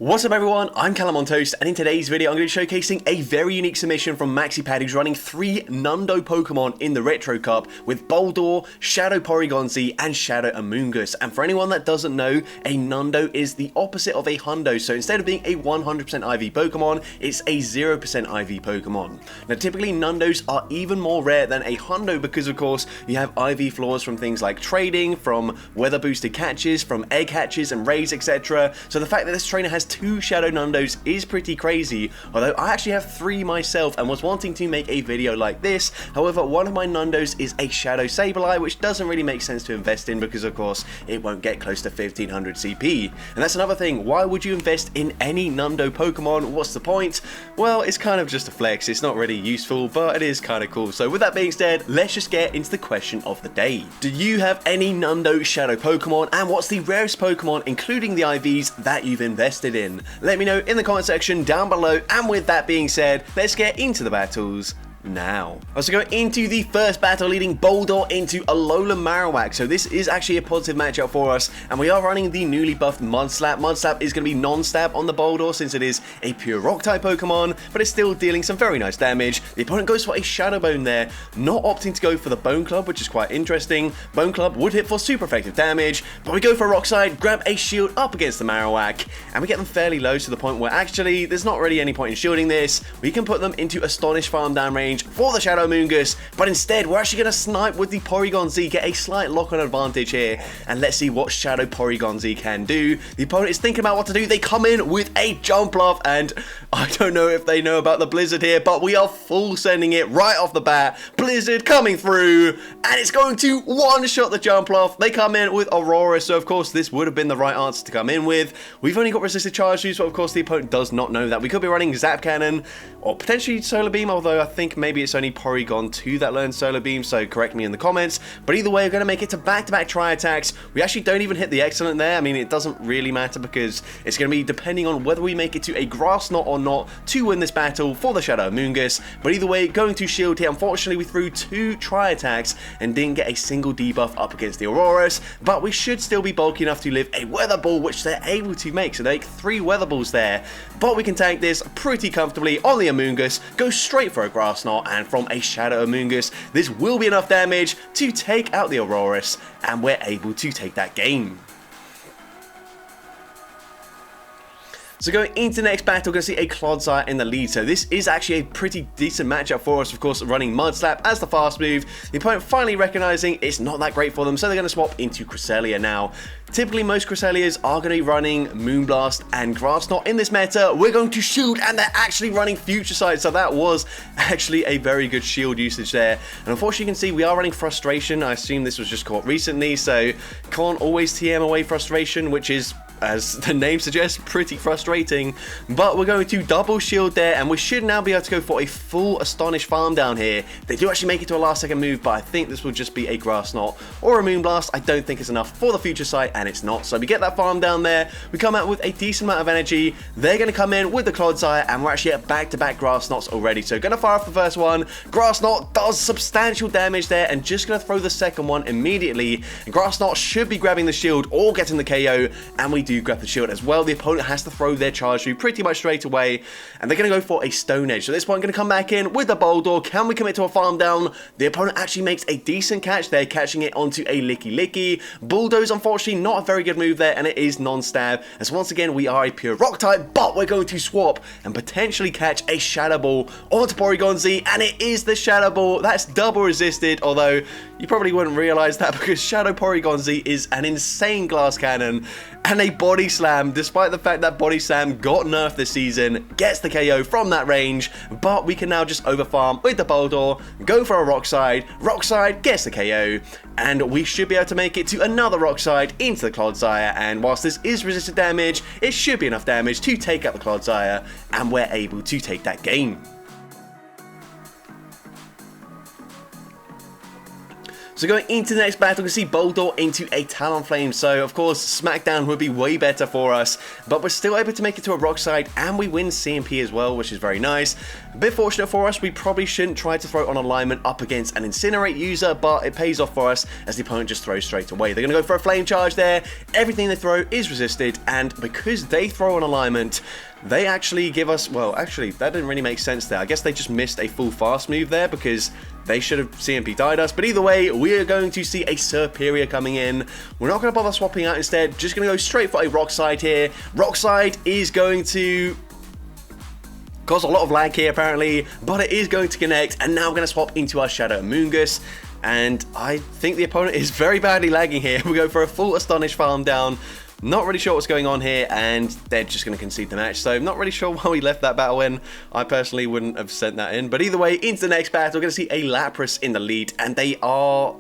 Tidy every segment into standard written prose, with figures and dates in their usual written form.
What's up everyone, I'm CallumOnToast, and in today's video I'm going to be showcasing a very unique submission from MaxiPad who's running 3 Nundo Pokemon in the Retro Cup with Boldore, Shadow Porygon-Z, and Shadow Amoonguss. And for anyone that doesn't know, a Nundo is the opposite of a Hundo, so instead of being a 100% IV Pokemon, it's a 0% IV Pokemon. Now typically Nundos are even more rare than a Hundo because of course you have IV flaws from things like trading, from weather boosted catches, from egg hatches and raids, etc. So the fact that this trainer has 2 Shadow Nundos is pretty crazy, although I actually have 3 myself and was wanting to make a video like this. However, one of my Nundos is a Shadow Sableye, which doesn't really make sense to invest in because of course it won't get close to 1500 CP. And that's another thing, why would you invest in any Nundo Pokemon? What's the point? Well, it's kind of just a flex, it's not really useful, but it is kind of cool. So with that being said, let's just get into the question of the day. Do you have any Nundo Shadow Pokemon, and what's the rarest Pokemon, including the IVs, that you've invested in? Let me know in the comment section down below, and with that being said, let's get into the battles now. So going into the first battle, leading Boldore into Alolan Marowak. So this is actually a positive matchup for us, and we are running the newly buffed Mudslap. Mudslap is going to be non-stab on the Boldore since it is a pure rock type Pokemon, but it's still dealing some very nice damage. The opponent goes for a Shadow Bone there, not opting to go for the Bone Club, which is quite interesting. Bone Club would hit for super effective damage, but we go for Rock Slide, grab a shield up against the Marowak, and we get them fairly low to the point where actually there's not really any point in shielding this. We can put them into Astonish farm down range for the Shadow Amoonguss, but instead we're actually going to snipe with the Porygon-Z, get a slight lock-on advantage here, and let's see what Shadow Porygon-Z can do. The opponent is thinking about what to do. They come in with a Jump Off, and I don't know if they know about the Blizzard here, but we are full sending it right off the bat. Blizzard coming through, and it's going to one-shot the Jump Off. They come in with Aurora, so of course this would have been the right answer to come in with. We've only got resisted charge use, but of course the opponent does not know that. We could be running Zap Cannon, or potentially Solar Beam, although I think maybe it's only Porygon 2 that learns Solar Beam, so correct me in the comments. But either way, we're going to make it to back-to-back tri-attacks. We actually don't even hit the Excellent there. I mean, it doesn't really matter because it's going to be depending on whether we make it to a Grass Knot or not to win this battle for the Shadow Amoonguss. But either way, going to shield here. Unfortunately, we threw 2 tri-attacks and didn't get a single debuff up against the Auroras, but we should still be bulky enough to live a Weather Ball, which they're able to make. So they make 3 Weather Balls there, but we can tank this pretty comfortably on the Amoonguss, go straight for a Grass Knot, and from a Shadow Amoonguss, this will be enough damage to take out the Auroras, and we're able to take that game. So going into the next battle, we're going to see a Clodsire in the lead. So this is actually a pretty decent matchup for us, of course, running Mudslap as the fast move. The opponent finally recognizing it's not that great for them, so they're going to swap into Cresselia now. Typically, most Cresselias are going to be running Moonblast and Grass Knot. In this meta, we're going to shield, and they're actually running Future Sight, so that was actually a very good shield usage there. And unfortunately, you can see we are running Frustration. I assume this was just caught recently, so can't always TM away Frustration, which is, as the name suggests, pretty frustrating. But we're going to double shield there, and we should now be able to go for a full Astonish farm down here. They do actually make it to a last second move, but I think this will just be a Grass Knot or a Moonblast. I don't think it's enough for the Future Sight, and it's not. So we get that farm down there. We come out with a decent amount of energy. They're going to come in with the Clodsire, and we're actually at back-to-back Grass Knots already. So going to fire off the first one. Grass Knot does substantial damage there, and just going to throw the second one immediately. And Grass Knot should be grabbing the shield or getting the KO, and we do grab the shield as well. The opponent has to throw their charge through pretty much straight away, and they're going to go for a Stone Edge. So this one going to come back in with the Boldore. Can we commit to a farm down? The opponent actually makes a decent catch there, catching it onto a Licky. Bulldoze, unfortunately, not a very good move there, and it is non-stab, as once again we are a pure rock type, but we're going to swap and potentially catch a Shadow Ball onto Porygon-Z, and it is the Shadow Ball. That's double resisted, although you probably wouldn't realize that because Shadow Porygon-Z is an insane glass cannon and a Body Slam, despite the fact that Body Slam got nerfed this season, gets the KO from that range. But we can now just overfarm with the Boldore, go for a Rock Slide gets the KO, and we should be able to make it to another Rock Slide into the Clodsire. And whilst this is resisted damage, it should be enough damage to take out the Clodsire, and we're able to take that game. So So going into the next battle, we can see Boldor into a Talonflame. So of course, Smackdown would be way better for us, but we're still able to make it to a rock side, and we win CMP as well, which is very nice. A bit fortunate for us, we probably shouldn't try to throw on alignment up against an Incinerate user, but it pays off for us as the opponent just throws straight away. They're going to go for a Flame Charge there. Everything they throw is resisted, and because they throw on alignment, they actually give us, well, actually, that didn't really make sense there. I guess they just missed a full fast move there because they should have CMP died us. But either way, we are going to see a Superior coming in. We're not going to bother swapping out instead. Just going to go straight for a Rock Slide here. Rock Slide is going to cause a lot of lag here apparently, but it is going to connect. And now we're going to swap into our Shadow Amoonguss. And I think the opponent is very badly lagging here. We go for a full Astonish farm down. Not really sure what's going on here, and they're just going to concede the match. So I'm not really sure why we left that battle in. I personally wouldn't have sent that in. But either way, into the next battle, we're going to see a Lapras in the lead, and they are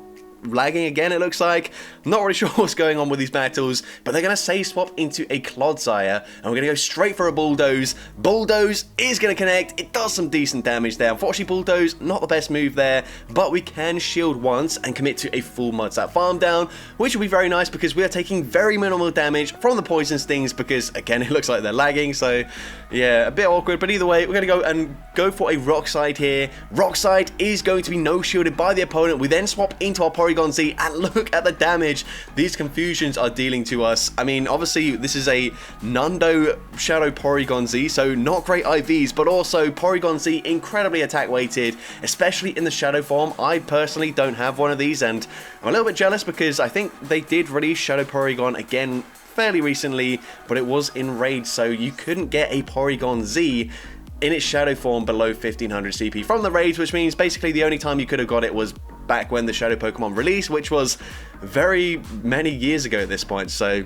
lagging again, it looks like. Not really sure what's going on with these battles, but they're going to save swap into a Clodsire, and we're going to go straight for a Bulldoze. Bulldoze is going to connect. It does some decent damage there. Unfortunately, Bulldoze, not the best move there, but we can shield once and commit to a full Mudslap farm down, which will be very nice because we are taking very minimal damage from the Poison Stings because, again, it looks like they're lagging, so yeah, a bit awkward, but either way, we're going to go for a Rock Slide here. Rock Slide is going to be no shielded by the opponent. We then swap into our Porygon Z, and look at the damage these Confusions are dealing to us. I mean, obviously, this is a Nundo Shadow Porygon Z, so not great IVs, but also Porygon Z incredibly attack weighted, especially in the Shadow form. I personally don't have one of these, and I'm a little bit jealous because I think they did release Shadow Porygon again fairly recently, but it was in Raid, so you couldn't get a Porygon Z in its Shadow form below 1500 CP from the raids, which means basically the only time you could have got it was back when the Shadow Pokemon released, which was very many years ago at this point, so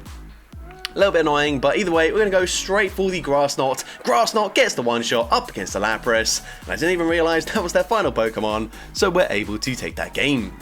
a little bit annoying. But either way, we're going to go straight for the Grass Knot. Grass Knot gets the one shot up against the Lapras, and I didn't even realise that was their final Pokemon, so we're able to take that game.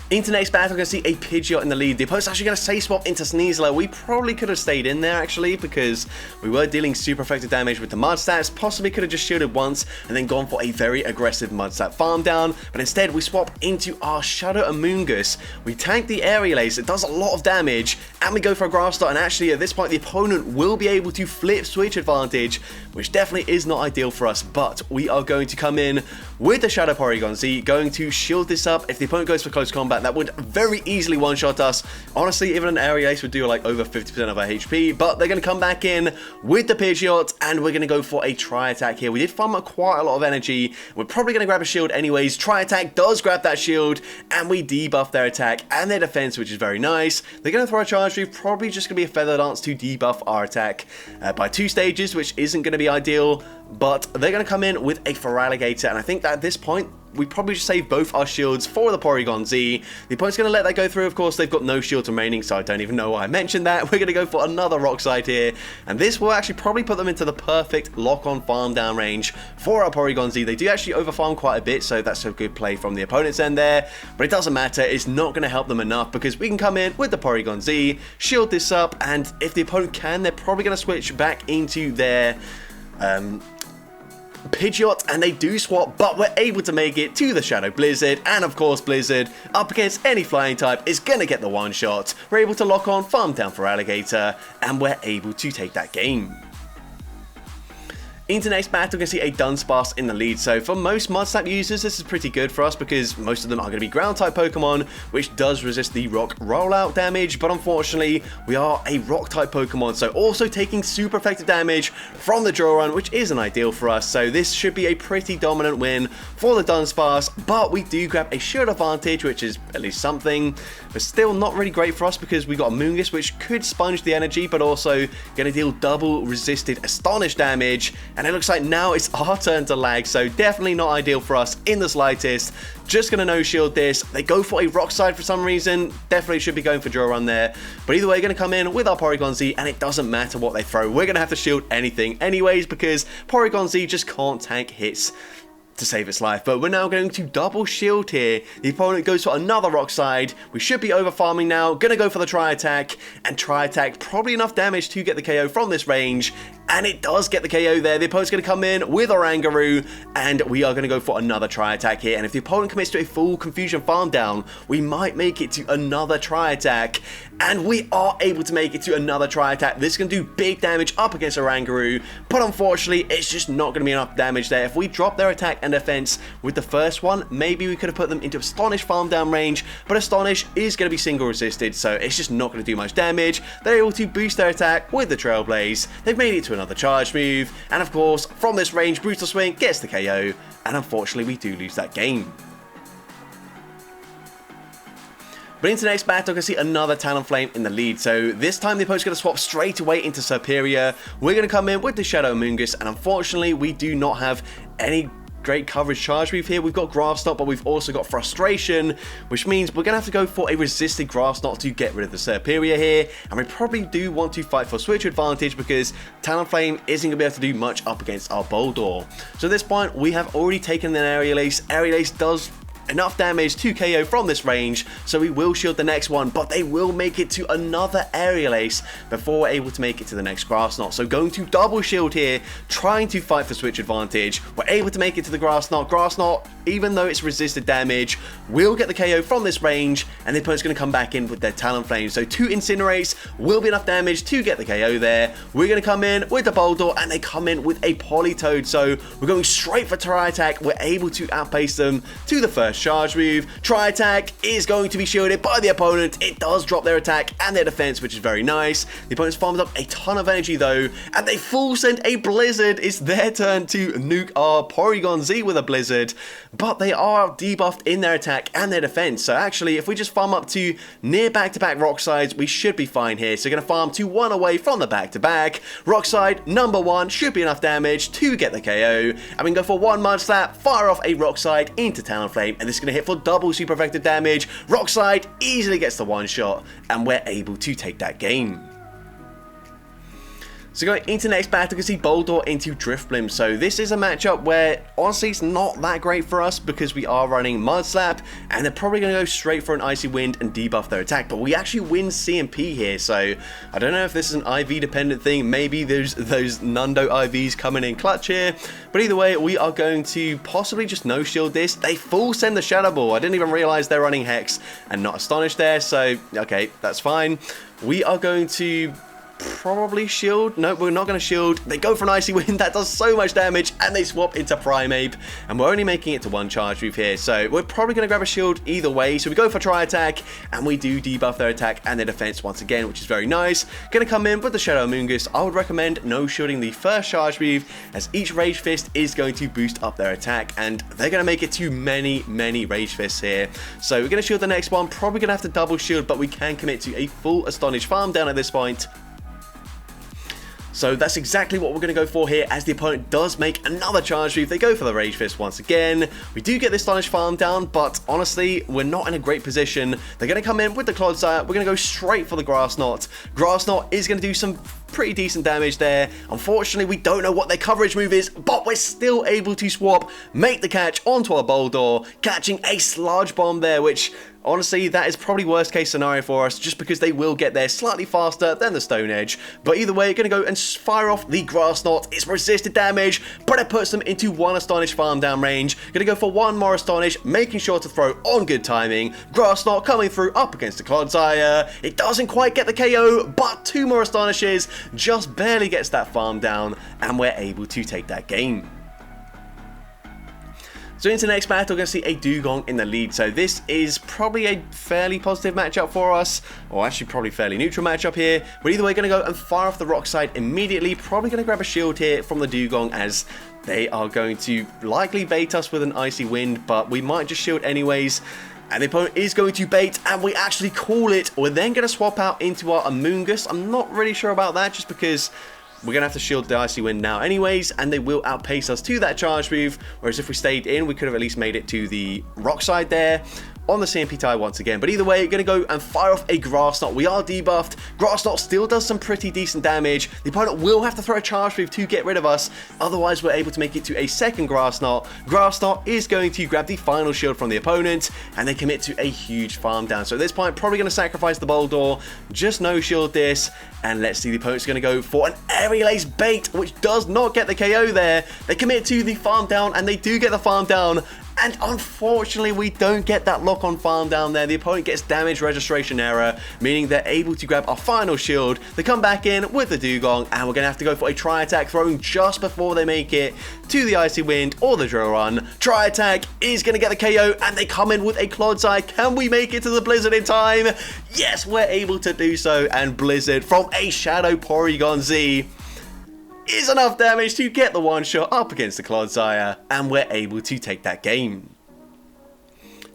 Into next battle, we're going to see a Pidgeot in the lead. The opponent's actually going to save swap into Sneasler. We probably could have stayed in there, actually, because we were dealing super effective damage with the Mud stats. Possibly could have just shielded once and then gone for a very aggressive Mud stat farm down. But instead, we swap into our Shadow Amoonguss. We tank the Aerial Ace. It does a lot of damage. And we go for a Grass Knot. And actually, at this point, the opponent will be able to flip switch advantage, which definitely is not ideal for us. But we are going to come in with the Shadow Porygon Z, going to shield this up. If the opponent goes for close combat, that would very easily one-shot us. Honestly, even an Aerial Ace would do like over 50% of our HP, but they're going to come back in with the Pidgeot, and we're going to go for a Tri-Attack here. We did farm up quite a lot of energy. We're probably going to grab a shield anyways. Tri-Attack does grab that shield, and we debuff their attack and their defense, which is very nice. They're going to throw a Charge Move, probably just going to be a Feather Dance to debuff our attack by 2 stages, which isn't going to be ideal, but they're going to come in with a Feraligatr, and I think that at this point, we probably just save both our shields for the Porygon Z. The opponent's going to let that go through. Of course, they've got no shields remaining, so I don't even know why I mentioned that. We're going to go for another Rock Slide here, and this will actually probably put them into the perfect lock-on farm down range for our Porygon Z. They do actually overfarm quite a bit, so that's a good play from the opponent's end there, but it doesn't matter. It's not going to help them enough because we can come in with the Porygon Z, shield this up, and if the opponent can, they're probably going to switch back into their Pidgeot, and they do swap, but we're able to make it to the Shadow Blizzard, and of course Blizzard up against any flying type is gonna get the one shot. We're able to lock on farm down for Alligator, and we're able to take that game. Into next battle, we're going to see a Dunsparce in the lead. So for most Mudslap users, this is pretty good for us because most of them are going to be Ground-type Pokemon, which does resist the Rock rollout damage, but unfortunately, we are a Rock-type Pokemon, so also taking super effective damage from the Draw Run, which isn't ideal for us, so this should be a pretty dominant win for the Dunsparce, but we do grab a shield advantage, which is at least something, but still not really great for us because we got a Moongus, which could sponge the energy, but also going to deal double resisted Astonish damage, and it looks like now it's our turn to lag, so definitely not ideal for us in the slightest. Just going to no-shield this. They go for a Rock Slide for some reason. Definitely should be going for Draw Run there. But either way, going to come in with our Porygon Z, and it doesn't matter what they throw. We're going to have to shield anything anyways because Porygon Z just can't tank hits to save its life. But we're now going to double shield here. The opponent goes for another Rock Slide. We should be over farming now. Gonna go for the Tri-Attack, and Tri-Attack probably enough damage to get the KO from this range, and it does get the KO there. The opponent's going to come in with Orangaroo, and we are going to go for another try attack here. And if the opponent commits to a full Confusion farm down, we might make it to another try attack. And we are able to make it to another try attack. This is going to do big damage up against Orangaroo, but unfortunately, it's just not going to be enough damage there. If we drop their attack and defense with the first one, maybe we could have put them into Astonish farm down range, but Astonish is going to be single resisted, so it's just not going to do much damage. They're able to boost their attack with the Trailblaze. They've made it to another charge move, and of course, from this range, Brutal Swing gets the KO, and unfortunately, we do lose that game. But into the next battle, I can see another Talonflame in the lead. So this time the opponent's going to swap straight away into Superior. We're going to come in with the Shadow Amoonguss, and unfortunately we do not have any great coverage charge move here. We've got Grass Knot, but we've also got Frustration, which means we're going to have to go for a resisted Grass Knot to get rid of the Superior here. And we probably do want to fight for switch advantage because Talonflame isn't going to be able to do much up against our Boldore. So at this point, we have already taken an Aerial Ace. Aerial Ace does enough damage to KO from this range, so we will shield the next one, but they will make it to another Aerial Ace before we're able to make it to the next Grass Knot. So going to double shield here, trying to fight for switch advantage. We're able to make it to the Grass Knot. Grass Knot, even though it's resisted damage, will get the KO from this range, and the opponent's going to come back in with their Talonflame. So 2 Incinerates will be enough damage to get the KO there. We're going to come in with the Boldore, and they come in with a Politoed, so we're going straight for Try Attack. We're able to outpace them to the first charge move. Try Attack is going to be shielded by the opponent. It does drop their attack and their defense, which is very nice. The opponent's farmed up a ton of energy though, and they full send a Blizzard. It's their turn to nuke our Porygon Z with a Blizzard, but they are debuffed in their attack and their defense. So actually, if we just farm up to near back-to-back Rock Sides, we should be fine here. So we're going to farm to 1 away from the back-to-back. Rock Side number 1 should be enough damage to get the KO, and we can go for 1 Mud Slap, fire off a Rock Side into Talonflame, and this is going to hit for double super effective damage. Rock Side easily gets the 1 shot, and we're able to take that game. So going into the next battle, you can see Boldore into Drifblim. So this is a matchup where honestly it's not that great for us because we are running Mud Slap, and they're probably going to go straight for an Icy Wind and debuff their attack. But we actually win CMP here, so I don't know if this is an IV dependent thing. Maybe there's those Nundo IVs coming in clutch here. But either way, we are going to possibly just no shield this. They full send the Shadow Ball. I didn't even realize they're running Hex and not Astonished there. So okay, that's fine. We are going to probably shield. No, we're not going to shield. They go for an Icy Wind. That does so much damage, and they swap into Primeape, and we're only making it to 1 charge move here, so we're probably going to grab a shield either way. So we go for Try Attack, and we do debuff their attack and their defense once again, which is very nice. Going to come in with the Shadow Amoonguss. I would recommend no shielding the first charge move, as each Rage Fist is going to boost up their attack, and they're going to make it to many Rage Fists here. So we're going to shield the next one. Probably going to have to double shield, but we can commit to a full Astonish farm down at this point. So that's exactly what we're going to go for here, as the opponent does make another charge move. They go for the Rage Fist once again. We do get this Astonish farm down, but honestly, we're not in a great position. They're going to come in with the Clodsire. We're going to go straight for the Grass Knot. Grass Knot is going to do some pretty decent damage there. Unfortunately, we don't know what their coverage move is, but we're still able to swap, make the catch onto our Boldore, catching a Sludge Bomb there, which honestly, that is probably worst case scenario for us, just because they will get there slightly faster than the Stone Edge. But either way, going to go and fire off the Grass Knot. It's resisted damage, but it puts them into 1 Astonish farm down range. Going to go for 1 more Astonish, making sure to throw on good timing. Grass Knot coming through up against the Clodsire. It doesn't quite get the KO, but 2 more Astonishes just barely gets that farm down, and we're able to take that game. So into the next battle, we're going to see a Dugong in the lead. So this is probably a fairly positive matchup for us, or actually probably fairly neutral matchup here. But either way, going to go and fire off the Rock Side immediately. Probably going to grab a shield here from the Dugong, as they are going to likely bait us with an Icy Wind, but we might just shield anyways. And the opponent is going to bait, and we actually call it. We're then going to swap out into our Amoonguss. I'm not really sure about that, just because we're going to have to shield the Icy Wind now anyways, and they will outpace us to that charge move, whereas if we stayed in, we could have at least made it to the Rock Side there. on the CMP tie once again. But either way, going to go and fire off a Grass Knot. We are debuffed. Grass Knot still does some pretty decent damage. The opponent will have to throw a charge move to get rid of us. Otherwise, we're able to make it to a second Grass Knot. Grass Knot is going to grab the final shield from the opponent, and they commit to a huge farm down. So at this point, probably going to sacrifice the Boldor, just no shield this, and let's see, the opponent's going to go for an Aerial Ace bait, which does not get the KO there. They commit to the farm down, and they do get the farm down. And unfortunately, we don't get that lock-on farm down there. The opponent gets damage registration error, meaning they're able to grab our final shield. They come back in with the Dugong, and we're going to have to go for a Tri-Attack, throwing just before they make it to the Icy Wind or the Drill Run. Tri-Attack is going to get the KO, and they come in with a Clodsire. Can we make it to the Blizzard in time? Yes, we're able to do so, and Blizzard from a Shadow Porygon Z is enough damage to get the one shot up against the Clodsire, and we're able to take that game.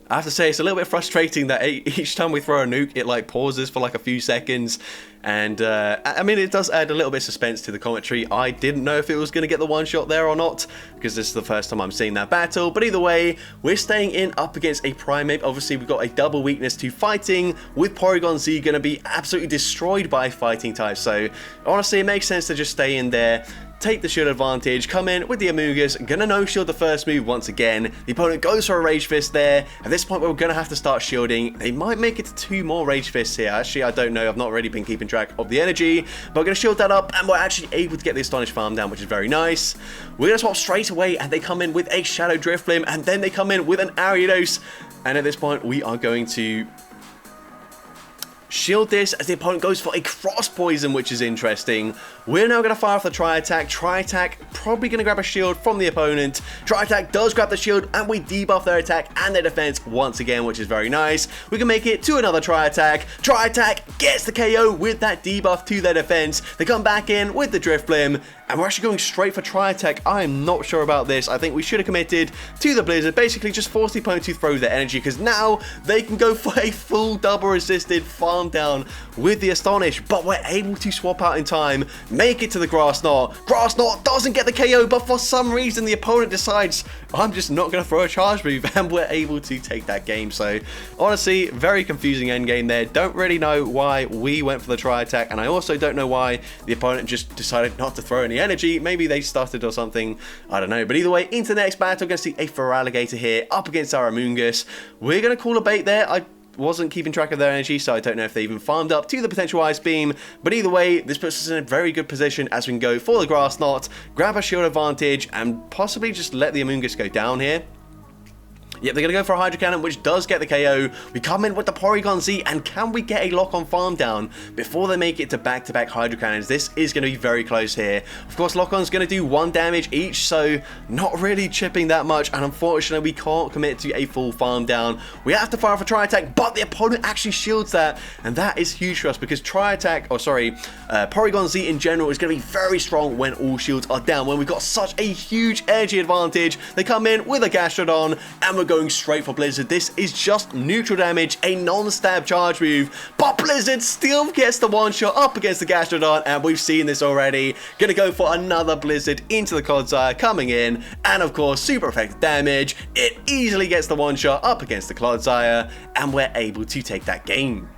I have to say, it's a little bit frustrating that each time we throw a nuke, it like pauses for like a few seconds. And I mean, it does add a little bit of suspense to the commentary. I didn't know if it was going to get the one shot there or not, because this is the first time I'm seeing that battle. But either way, we're staying in up against a Primeape. Obviously, we've got a double weakness to fighting, with Porygon Z going to be absolutely destroyed by fighting types. So honestly, it makes sense to just stay in there, take the shield advantage, come in with the Amoonguss, gonna no-shield the first move once again. The opponent goes for a Rage Fist there. At this point, we're gonna have to start shielding. They might make it to 2 more Rage Fists here. Actually, I don't know. I've not really been keeping track of the energy, but we're gonna shield that up, and we're actually able to get the Astonish farm down, which is very nice. We're gonna swap straight away, and they come in with a Shadow Drifblim, and then they come in with an Ariados. And at this point, we are going to shield this as the opponent goes for a Cross Poison, which is interesting. We're now going to fire off the Tri-Attack. Tri-Attack probably going to grab a shield from the opponent. Tri-Attack does grab the shield, and we debuff their attack and their defense once again, which is very nice. We can make it to another Tri-Attack. Tri-Attack gets the KO with that debuff to their defense. They come back in with the Drifblim, and we're actually going straight for Tri-Attack. I am not sure about this. I think we should have committed to the Blizzard. Basically, just force the opponent to throw their energy, because now they can go for a full double resisted farm down with the Astonish. But we're able to swap out in time, make it to the Grass Knot. Grass Knot doesn't get the KO, but for some reason the opponent decides, I'm just not going to throw a charge move, and we're able to take that game. So honestly, very confusing endgame there. Don't really know why we went for the Tri-Attack, and I also don't know why the opponent just decided not to throw any energy. Maybe they started or something, I don't know. But either way, into the next battle, we're going to see a Feraligatr here up against our Amoonguss. We're going to call a bait there. I wasn't keeping track of their energy, so I don't know if they even farmed up to the potential Ice Beam. But either way, this puts us in a very good position as we can go for the Grass Knot, grab a shield advantage, and possibly just let the Amoonguss go down here. Yep, they're going to go for a Hydro Cannon, which does get the KO. We come in with the Porygon Z, and can we get a lock-on farm down before they make it to back-to-back Hydro Cannons? This is going to be very close here. Of course, lock-on's going to do 1 damage each, so not really chipping that much, and unfortunately, we can't commit to a full farm down. We have to fire for Tri-Attack, but the opponent actually shields that, and that is huge for us, because Porygon Z in general is going to be very strong when all shields are down. When we've got such a huge energy advantage, they come in with a Gastrodon, and we're going straight for Blizzard. This is just neutral damage, a non-stab charge move, but Blizzard still gets the one shot up against the Gastrodon, and we've seen this already. Gonna go for another Blizzard into the Clodsire, coming in, and of course, super effective damage. It easily gets the one shot up against the Clodsire, and we're able to take that game.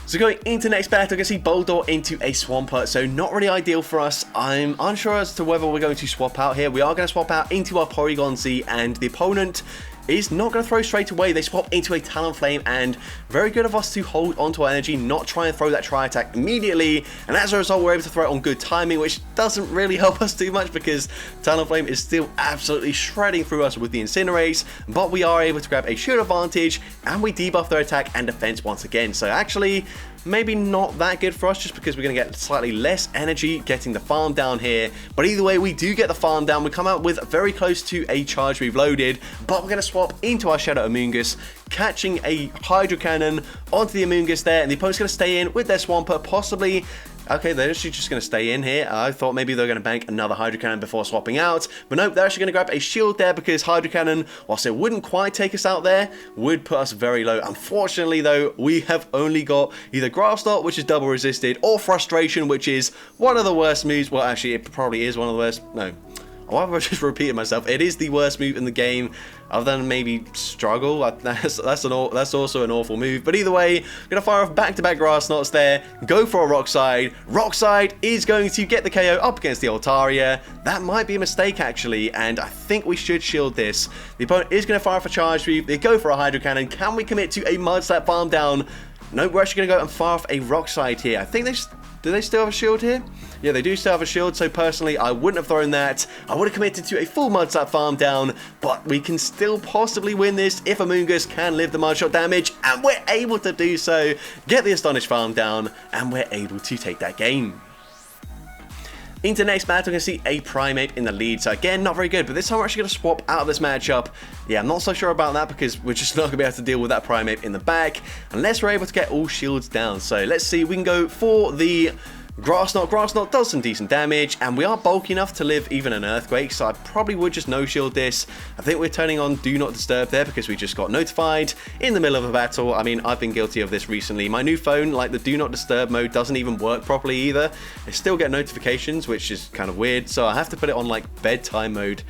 So going into next battle, we're going to see Boldor into a Swampert, so not really ideal for us. I'm unsure as to whether we're going to swap out here. We are going to swap out into our Porygon Z, and the opponent is not going to throw straight away. They swap into a Talonflame, and very good of us to hold onto our energy, not try and throw that Tri-Attack immediately, and as a result, we're able to throw it on good timing, which doesn't really help us too much because Talonflame is still absolutely shredding through us with the Incinerate, but we are able to grab a shield advantage, and we debuff their attack and defense once again. So actually, maybe not that good for us, just because we're going to get slightly less energy getting the farm down here. But either way, we do get the farm down. We come out with very close to a charge move loaded, but we're going to swap into our Shadow Amoonguss, catching a Hydro Cannon onto the Amoonguss there, and the opponent's going to stay in with their Swampert, possibly. Okay, they're actually just going to stay in here. I thought maybe they're going to bank another Hydro Cannon before swapping out. But nope, they're actually going to grab a shield there, because Hydro Cannon, whilst it wouldn't quite take us out there, would put us very low. Unfortunately, though, we have only got either Grass Knot, which is double resisted, or Frustration, which is one of the worst moves. Well, actually, it probably is one of the worst. No. why have I just repeated myself? It is the worst move in the game, other than maybe Struggle. That's also an awful move. But either way, gonna fire off back-to-back Grass Knots there, go for a Rock Slide. Rock Slide is going to get the KO up against the Altaria. That might be a mistake actually, and I think we should shield this. The opponent is gonna fire off a Charge Move. They go for a Hydro Cannon. Can we commit to a Mud Slap farm down? No, we're actually gonna go and fire off a Rock Slide here. I think do they still have a shield here? Yeah, they do still have a shield, so personally, I wouldn't have thrown that. I would have committed to a full Mud Slap farm down, but we can still possibly win this if Amoonguss can live the Mud Shot damage, and we're able to do so, get the Astonish farm down, and we're able to take that game. Into the next battle, we're going to see a Primeape in the lead. So again, not very good, but this time we're actually going to swap out of this matchup. Yeah, I'm not so sure about that because we're just not going to be able to deal with that Primeape in the back unless we're able to get all shields down. So let's see, we can go for the Grass Knot. Grass Knot does some decent damage, and we are bulky enough to live even an Earthquake, so I probably would just no-shield this. I think we're turning on Do Not Disturb there because we just got notified in the middle of a battle. I mean, I've been guilty of this recently. My new phone, like the Do Not Disturb mode, doesn't even work properly either. I still get notifications, which is kind of weird, so I have to put it on like bedtime mode,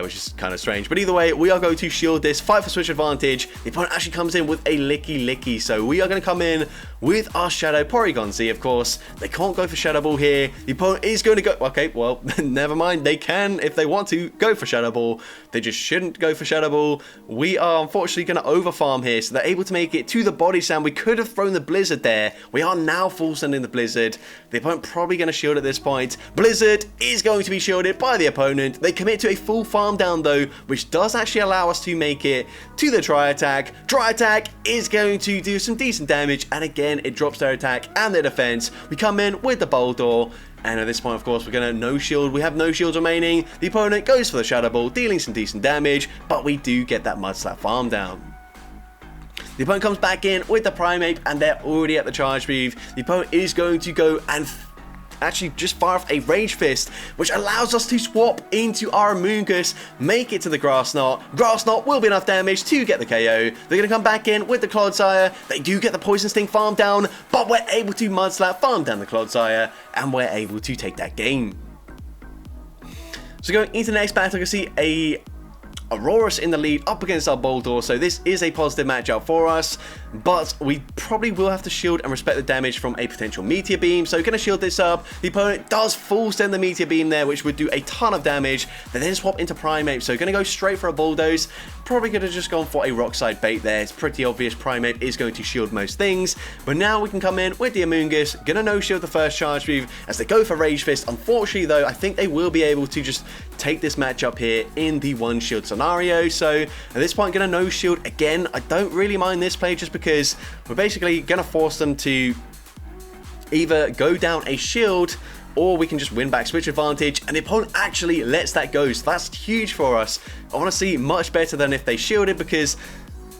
which is kind of strange. But either way, we are going to shield this, fight for switch advantage. The opponent actually comes in with a Licky, so we are going to come in with our Shadow Porygon Z, of course. They can't go for Shadow Ball here. The opponent is going to go, okay, well, never mind. They can, if they want to, go for Shadow Ball. They just shouldn't go for Shadow Ball. We are unfortunately going to overfarm here, so they're able to make it to the Body Slam. We could have thrown the Blizzard there. We are now full sending the Blizzard. The opponent probably going to shield at this point. Blizzard is going to be shielded by the opponent. They commit to a full farm down though, which does actually allow us to make it to the Tri Attack. Tri Attack is going to do some decent damage, and again, it drops their attack and their defense. We come in with the Boldor, and at this point, of course, we're going to no shield. We have no shields remaining. The opponent goes for the Shadow Ball, dealing some decent damage, but we do get that Mud Slap farm down. The opponent comes back in with the Primeape, and they're already at the Charge Move. The opponent is going to go and actually just fire off a Rage Fist, which allows us to swap into our Amoonguss, make it to the Grass Knot. Grass Knot will be enough damage to get the KO. They're going to come back in with the Clodsire. They do get the Poison Sting farm down, but we're able to Mud Slap farm down the Clodsire, and we're able to take that game. So going into the next battle, you can see a Aurorus in the lead up against our Boldor, so this is a positive matchup for us, but we probably will have to shield and respect the damage from a potential Meteor Beam, so we're going to shield this up. The opponent does full send the Meteor Beam there, which would do a ton of damage. They then swap into Primeape, so going to go straight for a Bulldoze. Probably could have just gone for a Rock Slide bait there. It's pretty obvious Primeape is going to shield most things, but now we can come in with the Amoonguss, going to no-shield the first Charge Move as they go for Rage Fist. Unfortunately though, I think they will be able to just take this matchup here in the one shield scenario, so at this point going to no-shield again. I don't really mind this play just because we're basically going to force them to either go down a shield, or we can just win back switch advantage, and the opponent actually lets that go, so that's huge for us. Honestly, much better than if they shielded, because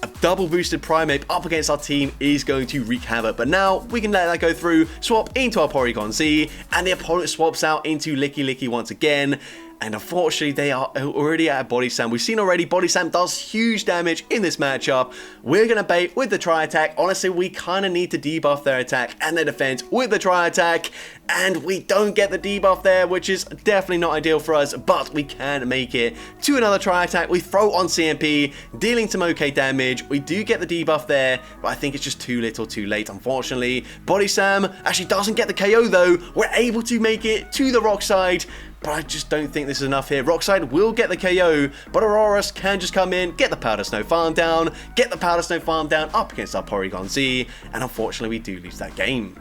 a double boosted Primeape up against our team is going to wreak havoc. But now we can let that go through, swap into our Porygon Z, and the opponent swaps out into Licky once again. And unfortunately, they are already at Body Slam. We've seen already, Body Slam does huge damage in this matchup. We're going to bait with the Tri Attack. Honestly, we kind of need to debuff their attack and their defense with the Tri Attack. And we don't get the debuff there, which is definitely not ideal for us. But we can make it to another Tri Attack. We throw on CMP, dealing some okay damage. We do get the debuff there, but I think it's just too little too late, unfortunately. Body Slam actually doesn't get the KO though. We're able to make it to the Rock Side, but I just don't think this is enough here. Rock Slide will get the KO, but Aurorus can just come in, get the Powder Snow farm down, get the Powder Snow farm down up against our Porygon Z, and unfortunately we do lose that game.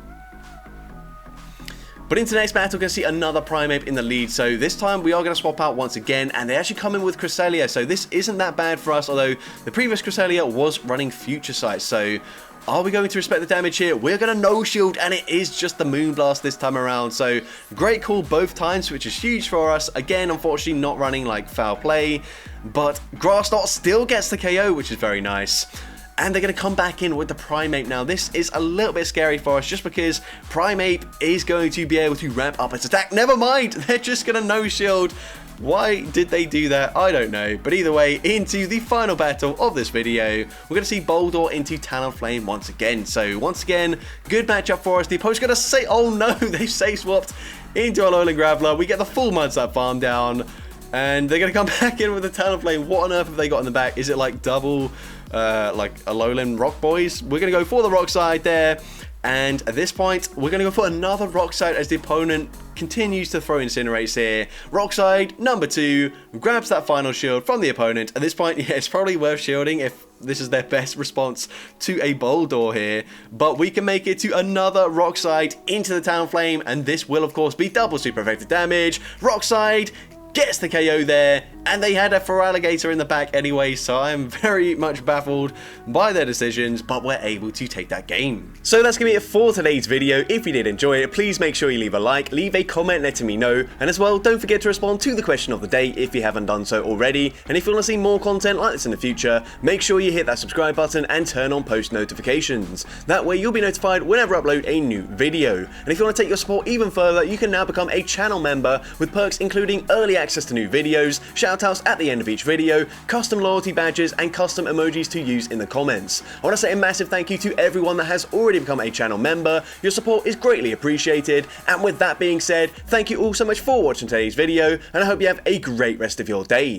But into the next battle, we're going to see another Primeape in the lead, so this time we are going to swap out once again, and they actually come in with Cresselia, so this isn't that bad for us, although the previous Cresselia was running Future Sight, so are we going to respect the damage here? We're going to no-shield, and it is just the Moonblast this time around. So, great call both times, which is huge for us. Again, unfortunately, not running like foul play. But Grass Knot still gets the KO, which is very nice. And they're going to come back in with the Primeape. Now, this is a little bit scary for us, just because Primeape is going to be able to ramp up its attack. Never mind, they're just going to no-shield. Why did they do that? I don't know. But either way, into the final battle of this video, we're going to see Boldor into Talonflame once again. So once again, good matchup for us. The opponent's going to say, oh no, they say swapped into a Alolan Graveler. We get the full Mud Slap farm down. And they're going to come back in with a Talonflame. What on earth have they got in the back? Is it like double, like a Alolan Rock Boys? We're going to go for the Rock Slide there. And at this point, we're going to go for another Rock Slide as the opponent continues to throw Incinerates here. Rock Slide number 2 grabs that final shield from the opponent. At this point, yeah, it's probably worth shielding if this is their best response to a Boldore here. But we can make it to another Rock Slide into the Talonflame, and this will, of course, be double super effective damage. Rock Slide gets the KO there, and they had a Feraligatr in the back anyway, so I am very much baffled by their decisions, but we're able to take that game. So that's going to be it for today's video. If you did enjoy it, please make sure you leave a like, leave a comment letting me know, and as well, don't forget to respond to the question of the day if you haven't done so already. And if you want to see more content like this in the future, make sure you hit that subscribe button and turn on post notifications. That way you'll be notified whenever I upload a new video. And if you want to take your support even further, you can now become a channel member with perks including early access to new videos, shoutouts at the end of each video, custom loyalty badges, and custom emojis to use in the comments. I want to say a massive thank you to everyone that has already become a channel member. Your support is greatly appreciated, and with that being said, thank you all so much for watching today's video, and I hope you have a great rest of your day.